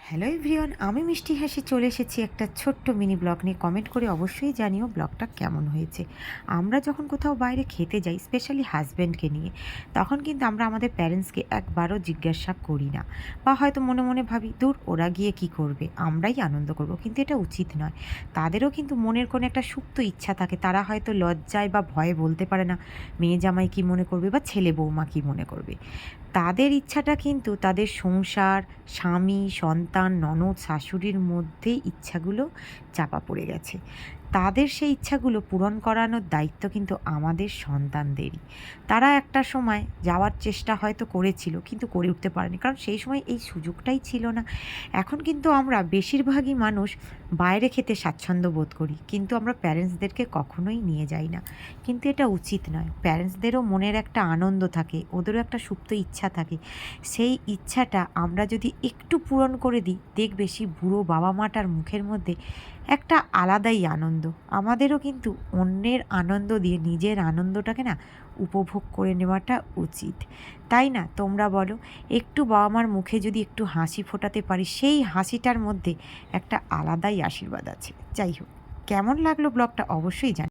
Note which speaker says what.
Speaker 1: Hello everyone, আমি মিষ্টি হাসি চলে এসেছি একটা ছোট্ট মিনি ব্লগ নিয়ে। কমেন্ট করে অবশ্যই জানিও ব্লগটা কেমন হয়েছে। আমরা যখন কোথাও বাইরে খেতে যাই, স্পেশালি হাজব্যান্ডকে নিয়ে, তখন কিন্তু আমরা আমাদের প্যারেন্টসকে একবারও জিজ্ঞাসা করি না, বা হয়তো মনে মনে ভাবি দূর ওরা গিয়ে কি করবে, আমরাই আনন্দ করব। কিন্তু এটা উচিত নয়। তাদেরও কিন্তু মনের কোনো একটা সুপ্ত ইচ্ছা থাকে। তারা হয়তো লজ্জায় বা ভয়ে বলতে পারে না মেয়ে জামাই কী মনে করবে বা ছেলে বৌমা কী মনে করবে। তাদের ইচ্ছাটা কিন্তু তাদের সংসার, স্বামী, সন্তান, ননদ, শাশুড়ির মধ্যেই ইচ্ছাগুলো চাপা পড়ে গেছে। তাদের সেই ইচ্ছাগুলো পূরণ করানোর দায়িত্ব কিন্তু আমাদের সন্তানদেরই। তারা একটা সময় যাওয়ার চেষ্টা হয়তো করেছিল, কিন্তু করে উঠতে পারেনি। কারণ সেই সময় এই সুযোগটাই ছিল না। এখন কিন্তু আমরা বেশিরভাগই মানুষ বাইরে খেতে স্বাচ্ছন্দ্য বোধ করি, কিন্তু আমরা প্যারেন্টসদেরকে কখনোই নিয়ে যাই না। কিন্তু এটা উচিত নয়। প্যারেন্টসদেরও মনের একটা আনন্দ থাকে, ওদেরও একটা সুপ্ত ইচ্ছা থাকে। সেই ইচ্ছাটা আমরা যদি একটু পূরণ করে দিই, দেখবে সেই বুড়ো বাবা মাটার মুখের মধ্যে একটা আলাদাই আনন্দ। আমাদেরও কিন্তু অন্যের আনন্দ দিয়ে নিজের আনন্দটাকে না উপভোগ করে নেওয়াটা উচিত, তাই না? তোমরা বলো, একটু বাবা মার মুখে যদি একটু হাসি ফোটাতে পারি, সেই হাসিটার মধ্যে একটা আলাদাই আশীর্বাদ আছে। যাই হোক, কেমন লাগলো ব্লগটা অবশ্যই জানি।